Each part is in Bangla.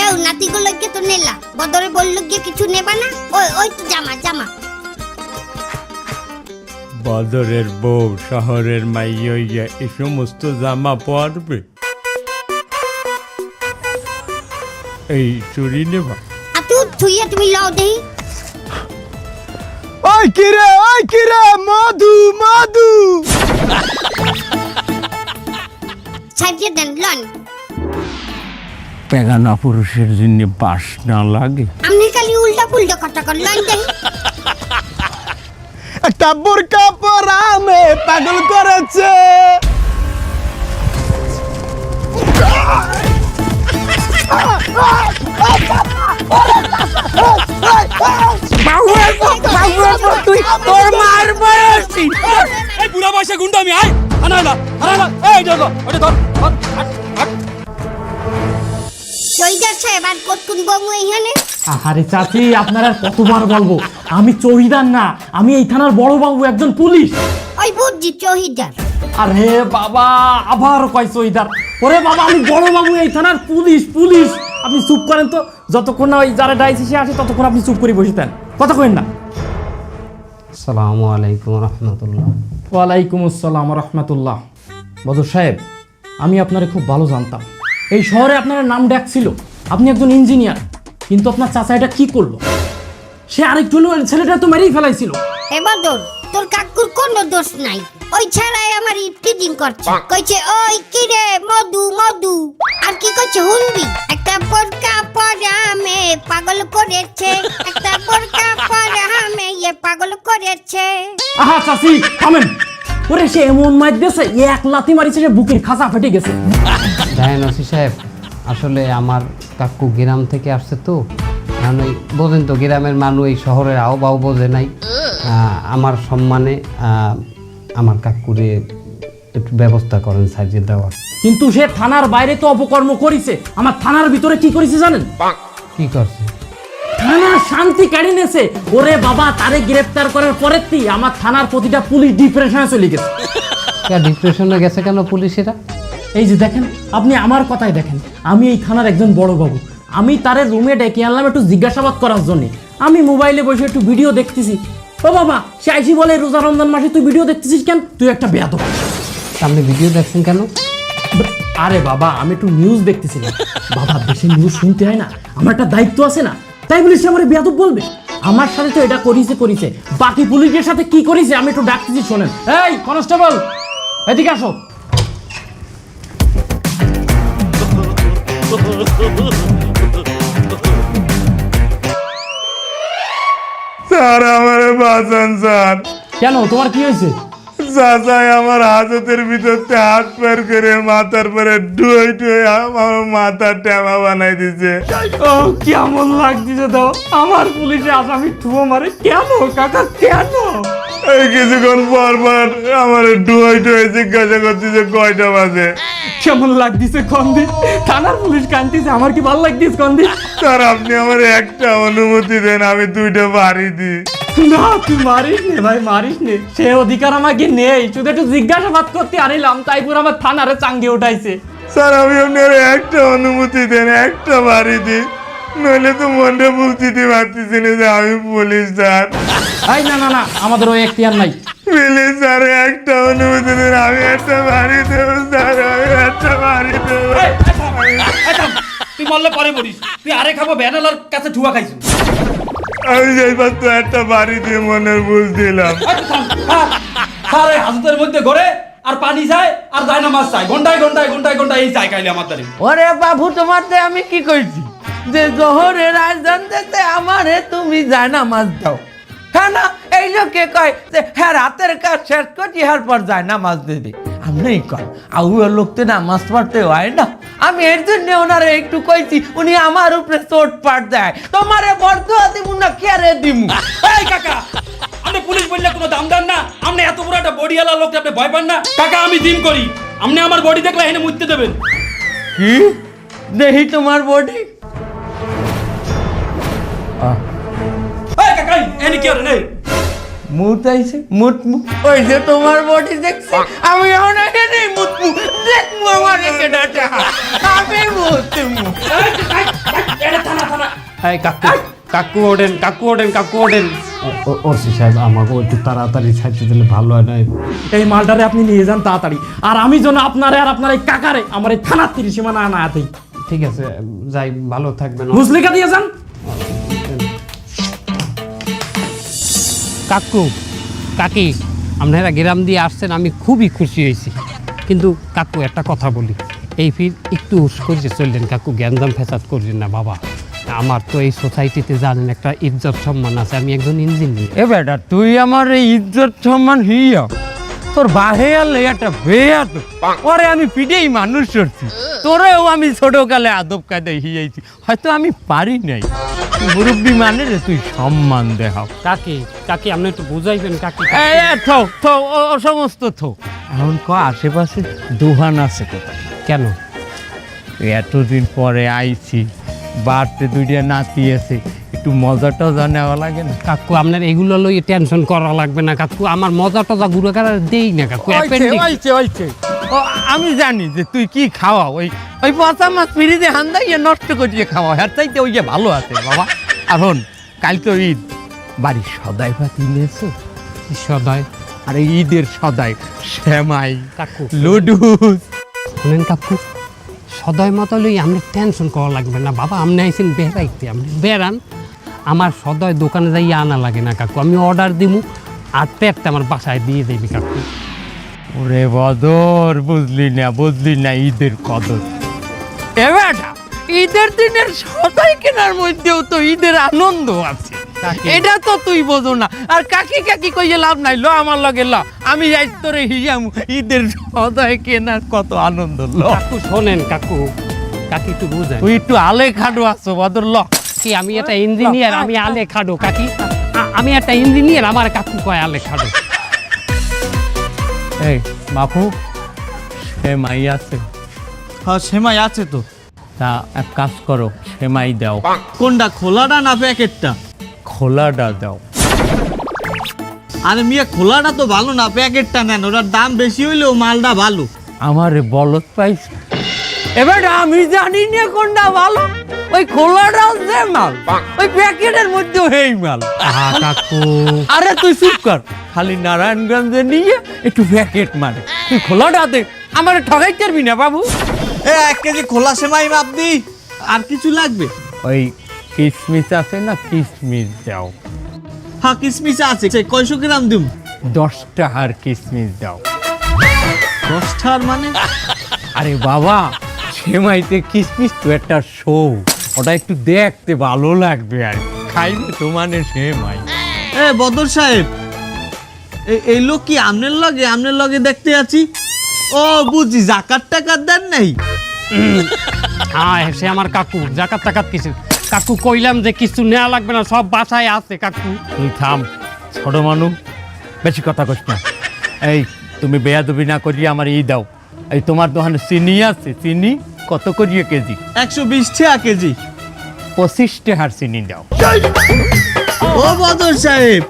এও নাতিগুলোকে তো নেলা, বদরে বললো গিয়ে কিছু নেবা না? ওই ওই তো জামা জামা। বদরের বউ শহরের মাইয়া এই সমস্ত জামা পরবে? এই চুরি নেবা? আতু থুইয়া তুমি লাও দেই। ওই কিরে মধু মধু সাইডে দেন লন। পেগানা পুরুষের জন্য বাস না লাগে? আপনি খালি উল্টা পুল্টা কথা কর, লন দেই। একটা বোরকা পরা মেয়ে পাগল করেছে। তুই তোর মার বয়সী এই বুড়া বয়সে গুন্ডা আমি আয় আনালা এই ধর ওটা ধর জয়দার সাহেব আর কতক্ষণ বমু এইখানে? আরে চাচি, আপনার আর কতবার বলবো, আমি চৌকিদার না, আমি এই থানার বড় বাবু, একজন পুলিশ। ওই বুঝছি চৌহিদার। আরে বাবা, আবার কয় চৌকিদার? ওরে বাবা, আমি বড় বাবু, এই থানার পুলিশ। আপনি চুপ করেন তো, যতক্ষণ না ওই যারা ডাইসিসে আসে ততক্ষণ আপনি চুপ করে বসে থাকেন, কথা কইেন না। আসসালামু আলাইকুম রহমতুল্লাহ। ওয়ালাইকুম আসসালাম রহমতুল্লাহ। বদর সাহেব, আমি আপনারে খুব ভালো জানতাম, এই শহরে আপনার নাম ডাক ছিল, আপনি একজন ইঞ্জিনিয়ার, কিন্তু আপনার চাচা এটা কি করলো? সে আরেকজন ছেলেটা তো মেরেই ফেলাইছিল। এ বদর, তোর কাকুর কোনো দোষ নাই, ওই ছাড়াই আমার টিজিং করছে, কইছে ওই কিরে মধু মধু, আর কি কইছে হুনবি? একটা বোরকা পরা মেয়ে পাগল করেছে, একটা বোরকা পরা মেয়ে পাগল করেছে। আহা চাচি থামেন, ওরে সে এমন মাইর দিয়েছে, এক লাথি মারিছে, সে বুকের খাঁচা ফেটে গেছে। জানেন ওসি সাহেব, আসলে আমার কাকু গ্রাম থেকে আসছে তো, কারণ ওই বোঝেন তো গ্রামের মানুষ এই শহরের আও বোঝে নাই। আমার সম্মানে আমার কাকুরে একটু ব্যবস্থা করেন সাজিয়ে দেওয়ার। কিন্তু সে থানার বাইরে তো অপকর্ম করেছে, আমার থানার ভিতরে কি করেছে জানেন? কি করছে? থানার শান্তি কেড়ে নিয়েছে। ওরে বাবা, তারে গ্রেফতার করার পরের থেকে আমার থানার প্রতিটা পুলিশ ডিপ্রেশনে চলে গেছে। ডিপ্রেশনে গেছে কেন পুলিশেরা? এই যে দেখেন, আপনি আমার কথাই দেখেন, আমি এই থানার একজন বড় বাবু, আমি তারে রুমে ডেকে আনলাম একটু জিজ্ঞাসাবাদ করার জন্য। আমি মোবাইলে বসে একটু ভিডিও দেখতেছি, ও বাবা সে আইসি বলে রোজা রমজান মাসে তুই ভিডিও দেখতেছিস কেন? তুই একটা বেয়াদব। আপনি ভিডিও দেখছেন কেন? আরে বাবা, আমি একটু নিউজ দেখতেছিলাম। বাবা, দেশে নিউজ শুনতে হয় না, আমার একটা দায়িত্ব আছে না, তাই বলে সে আমার বেয়াদব বলবে? আমার সাথে তো এটা করিছে, বাকি পুলিশের সাথে কি করেছে আমি একটু ডাকতেছি, শোনেন। এই কনস্টেবল, এদিকে আসো। স্যার আমার বাঁচান স্যার। কেন, তোমার কি হয়েছে? চাচাই আমার হাতের ভিতরতে হাত বের করে মাথার পরে ডুয়ে আমার মাথার ট্যামা বানাই দিছে। ও কেমন লাগতেছে তো, আমার পুলিশে আসামি ঠুয়ো মারে কেন কাকা, কেন? এই কিছুক্ষণ পর আমার ডুয়ে জিজ্ঞাসা করতেছে কয়টা বাজে। কেমন লাগতেছে কন্দি? থানার পুলিশ কান্দিছে, আমার কি ভালো লাগতেছে কন্দি? স্যার আপনি আমার একটা অনুমতি দেন, আমি 2টা বাড়ি দিই। না, তুই মারিস নে ভাই, মারিস নে, সে অধিকার আমাকে নেই, শুধু একটু জিজ্ঞাসাবাদ করতে আনিলাম, তাই পুরো আমার থানারে চাঙ্গে উঠাইছে। স্যার আমি আপনার একটা অনুমতি দেন, একটা বাড়ি দিই, নইলে তো মনটা বুঝতে পারতেছি না যে আমি পুলিশ স্যার। এই না, আমাদের ওই এখতিয়ার নাই। প্লিজ স্যার একটা অনুমতি দেন, আমি একটা বাড়ি দেবো স্যার, আমি একটা বাড়ি দেবো। তুই বললে পরে বলিস, তুই আরে খাবো ভ্যানালার কাছে ঠুয়া খাইছিস। আমি যাইবার তো একটা বাড়ি দিয়ে মনের বুঝ দিলাম। সারে হাজতের মধ্যে ঘরে আর পানি যায় আর যায় না মাছ চায়, ঘন্টায় এই চাই খাইলে আমার দ্বারে। ওরে বাবু, তোমাতে আমি কি কইছি যে জোহরের আয়োজন দিতে আমারে তুমি জানা মাছ দাও? হ্যাঁ না, এই লোকে কয় যে হ্যাঁ রাতের কাজ শেষ করছি, হ্যার পর যায় না মাছ দিবি। আপনি কয় আউয়ার লোক তো না মাছ মারতে হয় না, আমি এর জন্য ওনারে একটু কইছি, উনি আমার উপরে চোট পাট দেয়। তোমারে বর্দুয়া দিব না খেয়ারে দিমু? এই কাকা, আপনি পুলিশ বললে কোনো দাম দেন না? আপনি এত বড় একটা বডিওয়ালা লোক, আপনি ভয় পান না? কাকা আমি জিম করি, আপনি আমার বডি দেখলে এনে মুততে দেবেন? কি দেখি তোমার বডি? এই কাকা এনে কি আর নেই? মুত আইছে, মুতমু। ওই যে তোমার বডি দেখছি, আমি এখন এখানে মুতমু, দেখমু আমার এখানে আমি মুতমু। এই কাকু ওঠেন ওসি সাহেব আমাকে একটু তাড়াতাড়ি ছাড়তে দিলে ভালো হয় না। এই মালটারে আপনি নিয়ে যান তাড়াতাড়ি, আর আমি যেন আপনারে আর আপনার এই কাকারে আমার এই থানার ত্রিসীমানা না আতেই। ঠিক আছে যাই, ভালো থাকবেন। মুসলিকা দিয়ে যান। কাকি আপনারা গ্রাম দিয়ে আসছেন, আমি খুবই খুশি হয়েছি। কিন্তু কাকু একটা কথা বলি, এই ফির একটু হুশ করে চললেন কাকু, গ্যাঞ্জাম ফেসাদ করছেন না বাবা। আমার তো এই সোসাইটিতে জানেন একটা ইজ্জত সম্মান আছে, আমি একজন ইঞ্জিনিয়ার। এ বেটা তুই আমার এই ইজ্জত সম্মান হিয়া তোর বাহে আলে একটা বেয়া তো পরে আমি পিঠেই মানুষ করছি, তোরেও আমি ছোটকালে আদব কায়দায় হিয়াইছি, হয়তো আমি পারি নাই। মুরব্বী মানে রে তুই সম্মান দেখাও। কাকি আপনি একটু বুঝাইবেন কাকি। ও সমস্ত থো এখন আশেপাশে দোকান আছে কোথায়? কেন এতদিন পরে আইছি, বাড়তে দুইটা নাতি আছে, একটু মজা টজা নেওয়া লাগে না? কাকু আপনার এগুলো লইয়ে টেনশন করা লাগবে না কাকু, আমার মজা টজা গুঁড়ো কাটার দেই না কাকু। ও আমি জানি যে তুই কি খাওয়া, ওই পচা মাছ ফিরিতে হান্দাইয়ে নষ্ট করিয়ে খাওয়া, হ্যাঁ চাইতে ওই যে ভালো আছে বাবা। এখন কাল তো ঈদ, বাড়ির সদাই পাতি নিয়েছো? সদাই? আরে ঈদের সদাই, শ্যামাই, কাকু লুডুস। শুনেন কাকু, সদয় মতো লই আপনি টেনশন করা লাগবে না বাবা। আপনি আইসেন বেড়াইতে, আপনি বেড়ান, আমার সদয় দোকানে যাইয়া আনা লাগে না কাকু, আমি অর্ডার দিব আর পেটটা আমার বাসায় দিয়ে দেবি কাকু। ওরে বদর, বুঝলি না ঈদের কদর। এবার ঈদের দিনের সদাই কেনার মধ্যেও তো ঈদের আনন্দ আছে, এটা তো তুই বোঝো না। আর কাকি কইয়ে লাভ নাই, ল আমার লগে ল, আমি যাই তোরে হিয়াম ঈদের সদাই কেনার কত আনন্দ। ল কাকু শোনেন কাকু একটু বুঝেন, তুই একটু আলে খাডো আছো বদর, ল। কি আমি একটা ইঞ্জিনিয়ার, আমি আলে খাডো কাকি, আমি একটা ইঞ্জিনিয়ার, আমার কাকু কয় আলে খাডো। এই বাপু, সেমাই আছে? হ্যাঁ সেমাই আছে তো। তা এক কাজ করো, সেমাই দাও। কোনটা, খোলাটা না প্যাকেটটা? খোলাটা দাও। আরে মিয়া খোলাটা তো ভালো না, প্যাকেটটা নেন, ওটার দাম বেশি হইলেও মালটা ভালো। আমারে বলত পাইছ, এবার আমি জানি না কোনটা ভালো, ওই খোলাটাও যে মাল, ওই প্যাকেটের মধ্যেও হেই মাল। কাকু আরে তুই চুপ কর, খালি নারায়ণগঞ্জে নিয়ে একটু প্যাকেট মারে, তুই খোলাটাতে আমার ঠগাই পারবি না বাবু। 1 কেজি খোলা সেমাই মাপ দি, আর কিছু লাগবে? ওই কিশমিশ আছে না, কিশমিশ দাও। হ্যাঁ কিসমিস আছে, কয়শো গ্রাম দিম? 10 টাকার কিশমিশ দাও। 10 টাকার মানে? আরে বাবা, সেমাইতে কিশমিশ তো একটা শো, ওটা একটু দেখতে ভালো লাগবে আর খাইবে তো মানে সেমাই। এ বদর সাহেব, এই লোক কি আমনের লগে দেখতে আছি? ও বুঝি, জাকাত টাকাত দেন নাই? হ্যাঁ সে আমার কাকু, জাকাত টাকাত কিছু কাকু কইলাম যে কিছু নেওয়া লাগবে না, সব বাসায় আছে কাকু। তুই থাম, ছোট মানুষ, বেশি কথা কইস না। এই তুমি বেয়াদবি না করিয়ে আমার দাও। এই তোমার দোকানে চিনি আছে, চিনি কত করিয়ে কেজি? 120 টাকা কেজি। 25 টাকার চিনি দাও। ও বদর সাহেব,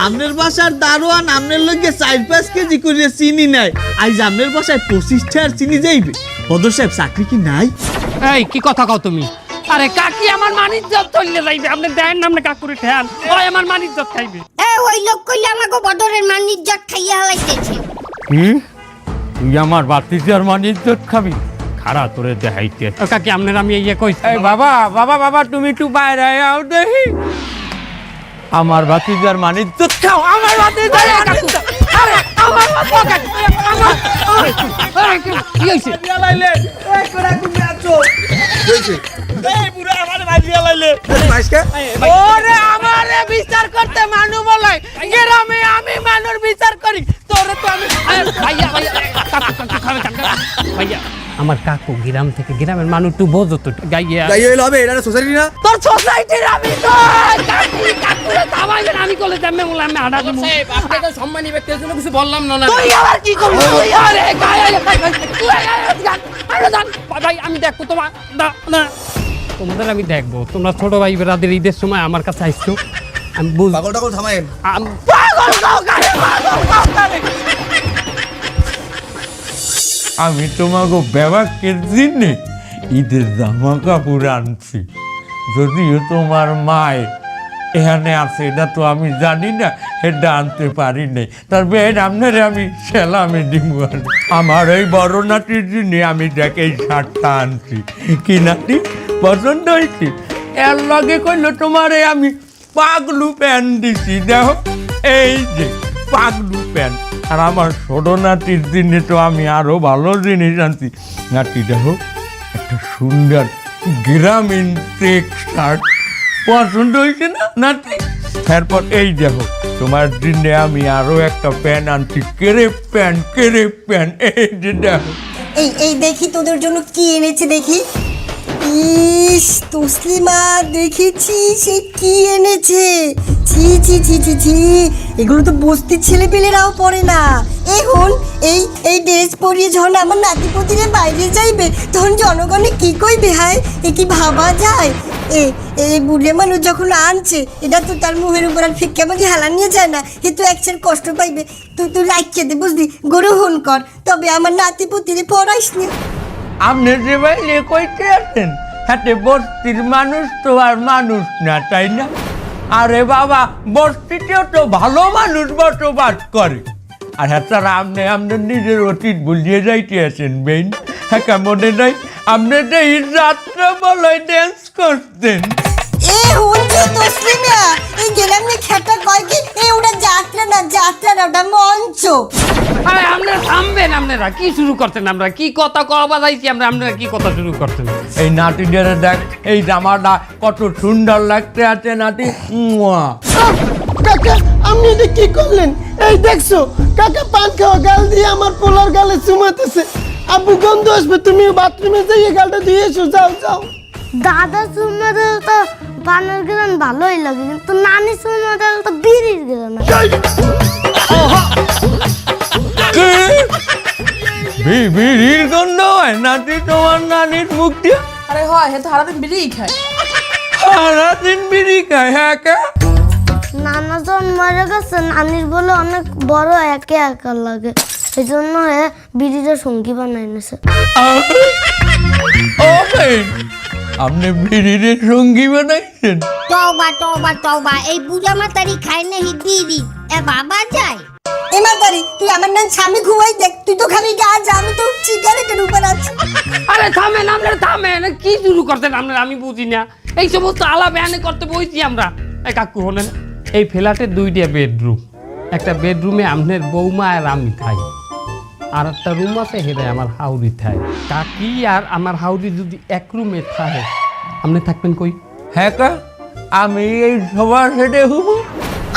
আমনের বাসার দারোয়ান আমনের লগে 4-5 কেজি করে চিনি নেয়, আজ আমনের বাসায় 25 টাকার চিনি যাইবে? বদর সাহেব চাকরি কি নাই? এই কি কথা কও তুমি? আরে কাকি আমার মানিজ্জত চলে যাইবে, আপনি দেন না আপনি কাকুরে ঠেয়ান, ওই আমার মানিজ্জত খাইবে। ওই লোক কইলে আমাকে বদরের মান ইজ্জত খাইয়া হালাইতেছে। কি তুই আমার বাতিজার মান ইজ্জত খাবি? খারা তোরে দেখাইতে। ও কাকি আপনার আমি ইয়ে কইছি। এই বাবা তুমি একটু বাইরে আও দেখি। আমার বাতিজার মান ইজ্জত খাও, আমার বাতিজার মান ইজ্জত। আরে আমার বাতিজার কি হইছে? লাইলে এই কোরা তুমি আছো হইছে, এই পুরো আমার মাইরিয়া লাইলে মাইসকে। ওরে আমারে বিচার করতে মানু বলে, গ্রামে আমি মানুর বিচার করি, তোরে তো আমি ভাইয়া কাকু খাবে ভাইয়া। আমার কাকু গ্রাম থেকে, গ্রামের মানুষ একটু বোঝো তো গাইয়া। গাই হইল হবে, এটা সোসাইটি না? তোর সোসাইটির আমি তো কাকুরে থামাইবেন, আমি কলে যাবে বলে আমি আডা দেব। আপনাকে সম্মানী ব্যক্তির জন্য কিছু বললাম না। তুই আবার কি করবি? আরে ভাই আমি দেখবো তোমার তোমাদের, আমি দেখবো তোমরা ছোট ভাই বেড়াদের ঈদের সময় আমার কাছে আসছো, আমি বুঝ পাগল টাগল থামায়েন। পাগল আমি তোমাকে ব্যবহার দিনে ঈদের জামা কাপড় আনছি, যদিও তোমার মায় এখানে আছে, এটা তো আমি জানি না, এটা আনতে পারি নাই। তার বেন আপনারে আমি সেলামে দিব। আমার এই বড় নাতির জন্য আমি দেখে এই শার্টটা আনছি। কি নাতি পছন্দ হয়েছে? এর লগে কইলো তোমারে আমি পাগলু প্যান্ট দিছি, দেখো এই যে পাগলু প্যান্ট। আর আমার ছোট নাতির জন্য তো আমি আরো ভালো জিনিস আনছি। নাতি দেখো একটা সুন্দর গ্রামীণ চেক শার্ট পছন্দ হয়েছে না নাতি? তারপর এই দেখো তোমার জন্য আমি আরো একটা প্যান্ট আনছি, কেরেপ প্যান্ট এই যে দেখো। এই দেখি তোদের জন্য কি এনেছে দেখি। ইস তসলিমা, দেখেছি সে কি এনেছে। ছি ছি ছি ছি ছি, এগুলো তো বস্তির ছেলেপেলেরাও পরে না। এখন এই ড্রেস পরিয়ে যখন আমার নাতিপতিরে বাইরে যাইবে তখন জনগণে কি কইবে? হায়, এ কি ভাবা যায়? এই বুড়ে মানুষ যখন আনছে এটা তো তার মুখের উপর আর ফিক্কা আমাকে হালা নিয়ে যায় না, এ তো একসার কষ্ট পাইবে। তুই লাইক দে বুঝলি, গ্রহণ কর, তবে আমার নাতিপতিরে পড়াইস না। আপনি যে বাইরে কইতে আছেন হাতে বস্তির মানুষ তো আর মানুষ না, তাই না? আরে বাবা, বস্তিতেও তো ভালো মানুষ বসবাস করে। আর হ্যাঁ স্যার, আপনি আপনার নিজের অতীত ভুলিয়ে যাইতে আছেন বেন। হ্যাঁ মনে নাই আপনি যে এই যাত্রা বলে ড্যান্স করতেন? তসলিমা, এই গেলাম না খেটা কয় কি ওটা যাত্রা না, ওটা মঞ্চ। আরে আপনারা থামবেন, আপনারা কি শুরু করছেন? আমরা কি কথা কওয়া বাজাইছি, আপনারা কি কথা শুরু করছেন? এই নাতিদের দেখ, এই জামাটা কত সুন্দর লাগতে আছে নাতি। মুয়া। কাকা আপনি এটা কি করলেন? এই দেখছো কাকা পান খাওয়া গাল দিয়ে আমার পোলার গালে চুমাতেছে। আব্বু গন্ধ আসবে, তুমি বাথরুমে যাইয়ে গালটা ধুয়ে এসো, যাও। দাদা চুমাতে তো পানের গেলেন ভালোই লাগে, কিন্তু নানি চুমাতে তো বিড়ির গেলেন না। বিড়ির গন্ধ হয় নাতি তোমার নানির মুখ দিয়ে? আরে হয়, হে তো সারাদিন বিড়িই খায়। সারাদিন বিড়ি খায়? হ্যাঁ কে? নানা যখন মরে গেছে নানির বলে অনেক বড় একা লাগে, সেই জন্য বিড়িটা সঙ্গী বানাই নিছে। আপনি বিড়ির সঙ্গী বানাইছেন? তওবা, এই বুড়া মাতারি খায় নাহি বিড়ি, এ বাবা যায়। এমাদারি, তুই আমার নাম স্বামী ঘুমাই দেখ, তুই তো খালি গা যা, আমি তো সিগারেটের উপর আছি। আরে থামেন, আপনারা থামেন, কি শুরু করছেন আপনারা? আমি বুঝি না এই সমস্ত আলাপ এনে করতে বইছি আমরা। এই কাকু হলেন, এই ফ্ল্যাটে 2টা বেডরুম, একটা বেডরুমে আপনার বৌমা আর আমি থাই, আর একটা রুম আছে হেরে আমার হাউরি থাই। কাকি আর আমার হাউরি যদি এক রুমে থাকে, আপনি থাকবেন কই? হ্যাঁ কা, আমি এই সবার সেটে হুবু।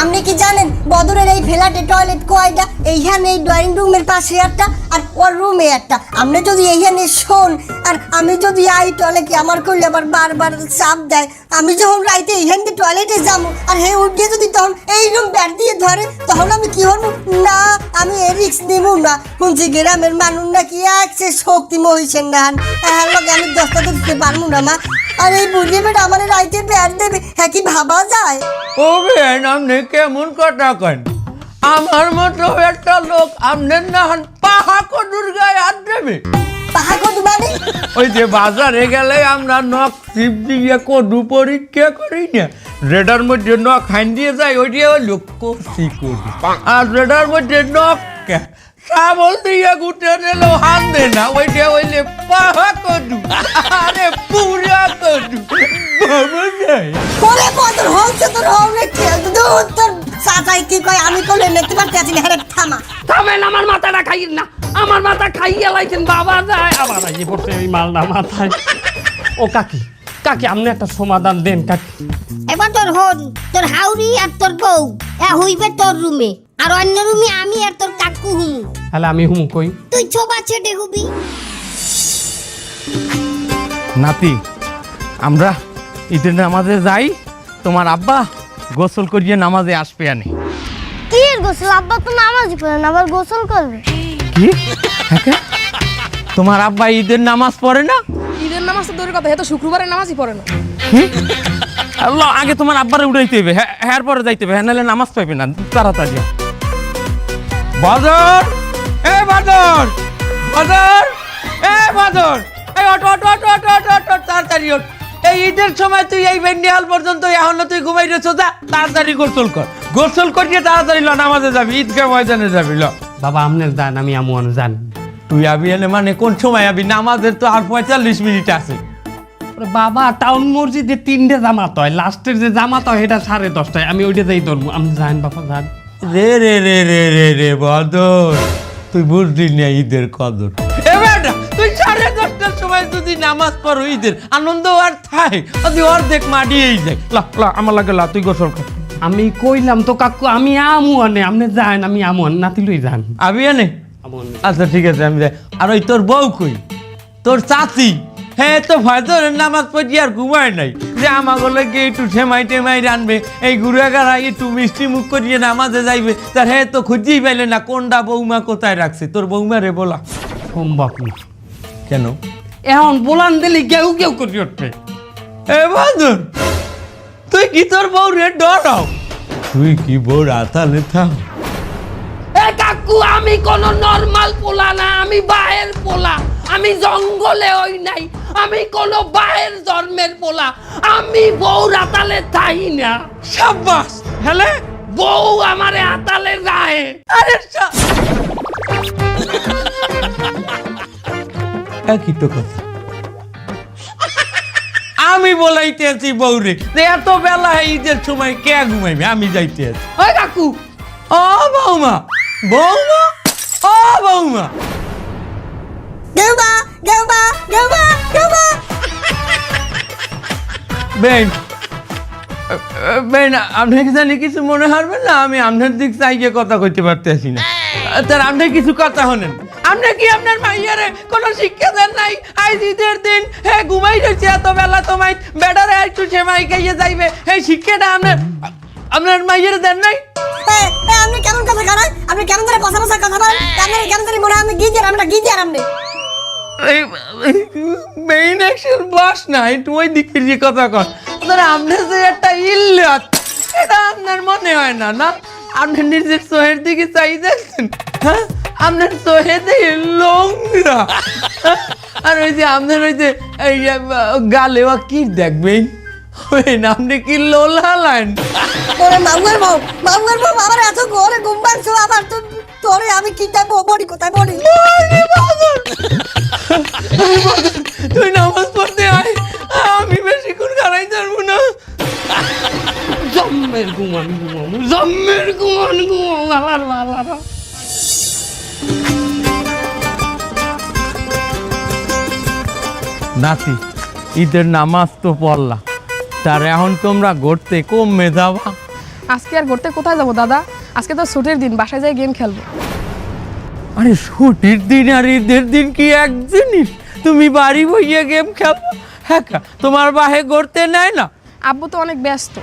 আপনি কি জানেন বদরের এই ফ্ল্যাটে টয়লেট কয়টা? এইখানে এই ড্রয়িং রুমের পাশে একটা আর ওর রুমে একটা। আপনি যদি এইখানে শোন আর আমি যদি আই টয়লেটে, আমার করলে আবার বারবার চাপ দেয়। আমি যখন রাইতে এইখান থেকে টয়লেটে যাবো আর হে উঠে যদি তখন এই রুম ব্যাট দিয়ে ধরে, তখন আমি কি হবো? না, আমি এই রিক্স নিব না। শুনছি গ্রামের মানুষ নাকি একসে শক্তি মহিষের নাহান, হ্যাঁ লোক আমি 10টা দিতে পারবো না মা। আর এই বুঝলি বেটা আমার রাইতে ব্যাট দেবে, হ্যাঁ কি ভাবা যায়? ও বেন, আপনি কেমন কথা কেন? আমার মতো একটা লোক আপনার নাহান পাহা কদুর গায়ে হাত দেবে? পাহা কদু মানে? ওই যে বাজারে গেলে আমরা নখ চিপ দিয়ে কদু পরীক্ষা করি না, যেটার মধ্যে নখ হাইন দিয়ে যায় ওইটা হলো কচি কদু, আর যেটার মধ্যে নখ শাবল দিয়ে গুটে নিলো হান দে না, ওইটা হইলে পাহা কদু। আরে পুরা কদু বাবা যায়। পরে বদর হচ্ছে তোর হবে খেল তোর চাচাই কি কয় আমি কোলে দেখতে পারতে আছি না। হ্যাঁ থামা, থামেন, আমার মাথাটা খাইয়েন না, আমার মাথা খাইয়ে লাইছেন। বাবা যায় আবার আইয়ে পড়ছে এই মালটা মাথায়। ও কাকি, আপনি একটা সমাধান দেন কাকি। এবার তোর হন, তোর হাউরি আর তোর বউ হইবে তোর রুমে, আর অন্য রুমে আমি আর তোর কাকু হুমু। তাহলে আমি হুম কই? তুই ছোবা ছেড়ে হুবি। নাতি, আমরা ঈদের নামাজে যাই, তোমার আব্বা গোসল করিয়ে নামাজে আসবে আনে। কি এর গোসল? আব্বা তো নামাজই পড়ে না, আবার গোসল করবে? কি? তোমার আব্বা ঈদের নামাজ পড়ে না? ঈদের নামাজ তো দূরের কথা, হে তো শুক্রবারের নামাজই পড়ে না। আল্লাহ, আগে তোমার আব্বারে উঠাইতে হবে, হ্যাঁ পরে যাইতে হবে, হ্যাঁ নাহলে নামাজ পাইবে না। তাড়াতাড়ি বাদর, এ বাদর, বাদর, এ বাদর, এই auto auto auto auto auto auto, তাড়াতাড়ি ওঠ, এই ঈদের সময় তুই এই বেন্ডিহাল পর্যন্ত এখনো তুই ঘুমাই রেছো, যা তাড়াতাড়ি গোসল কর, গোসল করিয়ে তাড়াতাড়ি ল নামাজে যাবি, ঈদগাহ ময়দানে যাবি। ল বাবা আপনার যান, আমি আমন যান। তুই আবি এনে মানে কোন সময় আবি? নামাজের তো আর 45 মিনিট আছে। ওরে বাবা, টাউন মসজিদে 3টে জামাত হয়, লাস্টের যে জামাত হয় এটা 10:30টায়, আমি ওইটা যাই ধরবো। আপনি যান বাবা যান। রে রে রে রে রে রে বদর, তুই বুঝলি না ঈদের কদর। এবার তুই 10:30টার সময় যদি নামাজ পড়ো, ঈদের আনন্দ আর থাই অর্ধেক মাডিয়েই যায়। ল ল আমার লাগে, ল তুই গোসল কর। আমি কইলাম তো কাকু আমি আমুয়ানে, আপনি যান, আমি আমুয়ান, নাতিলই যান। আবি এনে? আমুয়ান। আচ্ছা ঠিক আছে, আমি যাই। আর ওই তোর বউ কই, তোর চাচি? হ্যাঁ তো ফজরের নামাজ পড়ি আর ঘুমায় নাই, যে আমাগুলো গিয়ে একটু ঠেমাই টেমাই রানবে, এই গুড়াগাড়া একটু মিষ্টি মুখ করিয়ে নামাজে যাইবে, তার হ্যাঁ তো খুঁজেই পাইলে না কোনটা বৌমা কোথায় রাখছে। তোর বৌমা রে বলা সম্ভব না। কেন? এখন বলান দিলে কেউ কেউ করি উঠবে। এ বাদুর, তুই কি তোর বউ রে ডরাও? তুই কি বউ রাতালে থাম? এ কাকু, আমি কোন নরমাল পোলা না, আমি বাহের পোলা, আমি জঙ্গলে হই নাই, আমি কোন বাহের জন্মের পোলা, আমি বউ রাতালে থাই না। সাব্বাস, হেলে বউ আমারে আতালে গায়ে। আরে একই তো কথা। আমি বলাইতে আছি বউরে যে এত বেলা ঈদের সময় কে ঘুমাইবে, আমি যাইতে আছি। ওই কাকু, ও বৌমা, বৌমা, ও বৌমা, দেউবা দেউবা দেউবা দেউবা। বেন বেন, আপনাকে জানি কিছু মনে হারবেন না, আমি আপনার দিক চাইকে কথা কইতে পারতেছি না। তার আপনি কিছু কথা শোনেন। আপনি কি আপনার মাইয়ারে কোনো শিক্ষা দেন নাই? আজ ঈদের দিন হ্যাঁ ঘুমাই রয়েছে এত বেলা, তোমায় বেটারে একটু সেমাই খাইয়ে যাইবে, এই শিক্ষাটা আপনার মাইয়ারে দেন নাই? আপনি কেমন কথা খারাপ? আপনি কেমন ধরে কথা বলার কথা বলেন? আপনার কেমন ধরে মনে হয় আমি গিয়ে আমরা গিয়ে আপনি মেইন অ্যাকশন বস না, একটু ওই দিকে যে কথা কর। আপনি যে একটা ইল্লাত, এটা আপনার মনে হয় না? না আপনি নিজের চোহের দিকে চাই দেখছেন? হ্যাঁ, আপনার চোহে দিয়ে লোংরা, আর ওই যে আপনার ওই যে গালে ও কি দেখবেন, আপনি কি লোলালেন? ওরে মামুর বউ, মামুর বউ, আমার এত ঘরে ঘুম পাচ্ছ, আবার তো তোরে আমি কি চাইবো, বড়ি কোথায় বড়ি? তুই নামাজ পড়তে আয়, আমি বেশিক্ষণ খারাই যাবো না। জম্মের ঘুমান ঘুমানো, জম্মের ঘুমান ঘুমানো। নাতি, ঈদের নামাজ তো পড়লা, তার এখন তোমরা ঘুরতে কমে যাবা? আজকে আর ঘুরতে কোথায় যাবো দাদা? আজকে তো ছুটির দিন, বাসায় যাই গেম খেলবো। আরে ছুটির দিন আর ঈদের দিন কি এক জিনিস? তুমি বাড়ি বইয়ে গেম খেলো? হ্যাঁ, তোমার বাহে ঘুরতে নেয় না? আব্বু তো অনেক ব্যস্ত।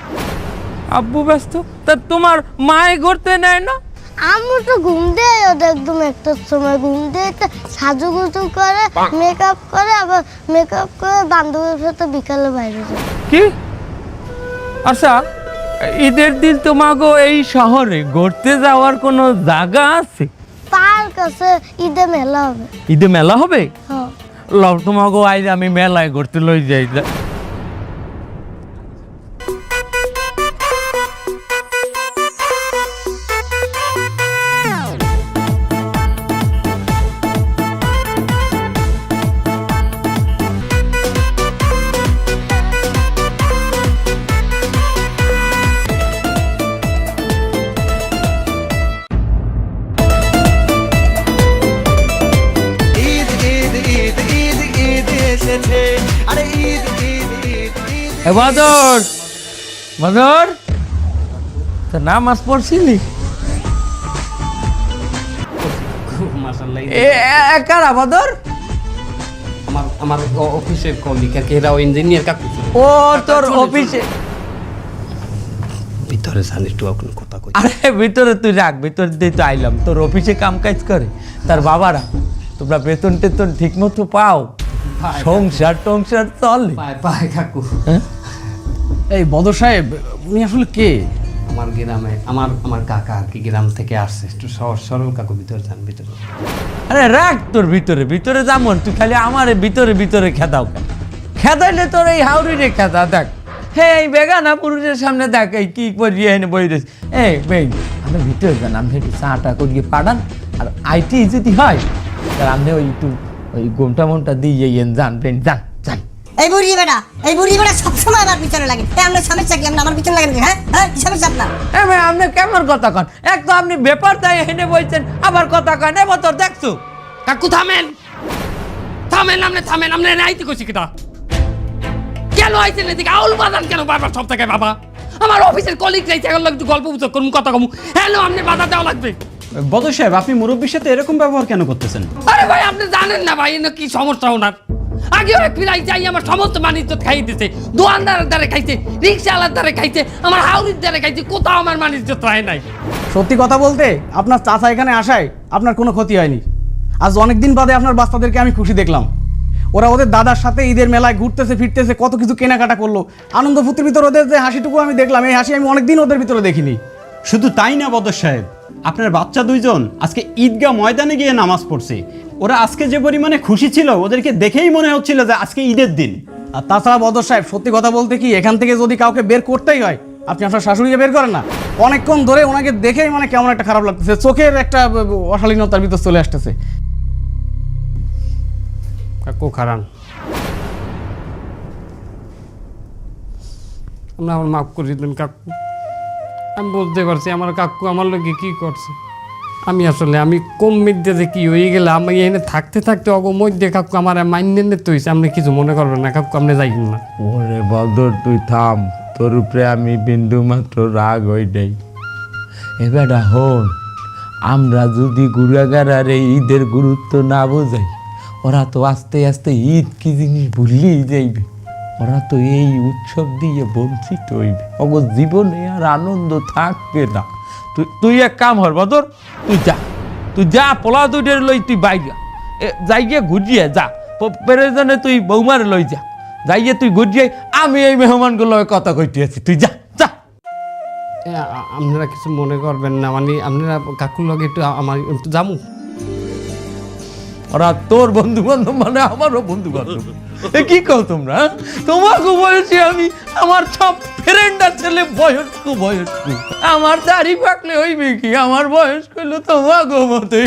আব্বু ব্যস্ত, তা তোমার মায়ে ঘুরতে নেয় না? আমি তো ঘুম দেয় ওদের একদম একটার সময়, ঘুম দিয়ে সাজুগুজু করে, মেকআপ করে, আবার মেকআপ করে বান্ধবীর সাথে বিকালে বাইরে যায়। কি? আচ্ছা, ঈদের দিন তোমাকে এই শহরে ঘুরতে যাওয়ার কোনো জায়গা আছে? পার্ক আছে, ঈদে মেলা হবে। ঈদে মেলা হবে? হ্যাঁ। লও তোমাকে আজ আমি মেলায় ঘুরতে লই যাই। বাদর, বাদর, তা নামাজ পড়ছিলি? মাশাআল্লাহ। কারা বাদর? আমার অফিসের কলিগ, এরাও ইঞ্জিনিয়ার কাকু। ও তোর অফিসে? ভিতরে জানি একটু কোনো কথা কই। আরে ভিতরে তুই রাখ, ভিতরে দিয়ে তো আইলাম। তোর অফিসে কাম কাজ করে তার বাবারা, তোমরা বেতন টেতন ঠিক মতো পাও? সংসার টংসার চলে? পায় কাকু। এই বদর সাহেব, উনি আসলে কে? আমার গ্রামে আমার কাকা আর কি গ্রাম থেকে আসছে, একটু সহজ সরল কাকু। ভিতরে যান, ভিতরে। আরে রাখ তোর ভিতরে, ভিতরে যেমন তুই খালি আমার ভিতরে ভিতরে খেদাও কেন? খেদাইলে তোর এই হাউরি রে খেদা দেখ। হ্যাঁ এই বেগানা পুরুষের সামনে দেখ এই কি করিয়ে এনে বই রয়েছে। এই বেই আপনি ভিতরে যান, আপনি একটু চাটা করিয়ে পাঠান। আর আইটি যদি হয় তাহলে আপনি ওই একটু ওই গোমটা মোমটা দিয়ে যান বেন যান যান। এই বুড়ি বেটা সবসময় আমার পিছনে লাগে। আপনার সমস্যা কি? আপনি আমার পিছনে লাগেন হ্যাঁ হ্যাঁ কি সমস্যা আপনার? ভাই আপনি কেমন কথা কন? এক তো আপনি ব্যাপার তাই হেনে বলছেন, আবার কথা কন এ বতর দেখছো। কাকু থামেন থামেন, আপনি নাইতে কইছি কিটা কেন আইছেন এদিকে আউল বাদান কেন বারবার সব থেকে বাবা? আমার অফিসের কলিগ যাইছে, এখন একটু গল্প গুজব করুন, কথা কমু। হ্যালো আপনি বাধা দেওয়া লাগবে। বদর সাহেব, আপনি মুরব্বীর সাথে এরকম ব্যবহার কেন করতেছেন? আরে ভাই আপনি জানেন না ভাই কি সমস্যা ওনার। আগে এক ফিরাই যাই আমার সমস্ত মানিজ্য খাই দিতে, দোয়ানদারের দ্বারে খাইছে, রিক্সাওয়ালার দ্বারে খাইছে, আমার হাউরির দ্বারে খাইছে, কোথাও আমার মানিজ্য রায় নাই। সত্যি কথা বলতে আপনার চাচা এখানে আসায় আপনার কোনো ক্ষতি হয়নি। আজ অনেকদিন বাদে আপনার বাচ্চাদেরকে আমি খুশি দেখলাম। ওরা ওদের দাদার সাথে ঈদের মেলায় ঘুরতেছে ফিরতেছে, কত কিছু কেনাকাটা করলো, আনন্দ ফুর্তির ভিতরে ওদের যে হাসিটুকু আমি দেখলাম, এই হাসি আমি অনেকদিন ওদের ভিতরে দেখিনি। শুধু তাই না বদর সাহেব, আপনার বাচ্চা দুইজন আজকে ঈদগাহ ময়দানে গিয়ে নামাজ পড়ছে। ওরা আজকে যে পরিমাণে খুশি ছিল, ওদেরকে দেখেই মনে হচ্ছিল যে আজকে ঈদের দিন। আর তাছাড়া বদর সাহেব সত্যি কথা বলতে কি, এখান থেকে যদি কাউকে বের করতেই হয়, আপনি আপনার শাশুড়িকে বের করেন না। অনেকক্ষণ ধরে ওনাকে দেখেই মানে কেমন একটা খারাপ লাগতেছে, চোখের একটা অশালীনতার ভিতর চলে আসতেছে। কাকু খারান, আপনি আমার মাফ করে দিলেন কাকু। আমি বলতে পারছি আমার কাকু আমার লোকে কি করছে। আমি কম মিদ্যে যে কি হয়ে গেলে আমি এনে থাকতে থাকতে অগো মধ্যে কাকু আমার মাইন্ডে নিতে হয়েছে। আপনি কিছু মনে করবেন না কাকু, আপনি যাইবেন না। ওরে বদর তুই থাম, তোর উপরে আমি বিন্দু মাত্র রাগ হই নাই। এবারটা হন, আমরা যদি গুড়াগাড়ার এই ঈদের গুরুত্ব না বোঝাই, ওরা তো আস্তে আস্তে ঈদ কি জিনিস ভুললেই যাইবে। ওরা তো এই উৎসব দিয়ে বঞ্চিত হইবে, অগ জীবনে আর আনন্দ থাকবে না। তুই এক কাম হর বদর, তুই যা পোলা দুইটার লই তুই বাইরে যাইয়ে ঘুরিয়ে যা, প্রয়োজনে তুই বৌমার লই যা, যাইয়ে তুই ঘুরিয়ে। আমি এই মেহমানগুলো কথা কইতে আছি, তুই যা যা। আপনারা কিছু মনে করবেন না, মানে আপনারা কাকুর লগে একটু আমার একটু যামু। ওরা তোর বন্ধু বান্ধব মানে আমারও বন্ধু বান্ধব। কি কও তোমরা? তোমাকে বয়সী আমি, আমার সব ফ্রেন্ডার ছেলে বয়স্ক। আমার দাড়ি পাকলে হইবে কি, আমার বয়স করলো তোমাকে মতোই।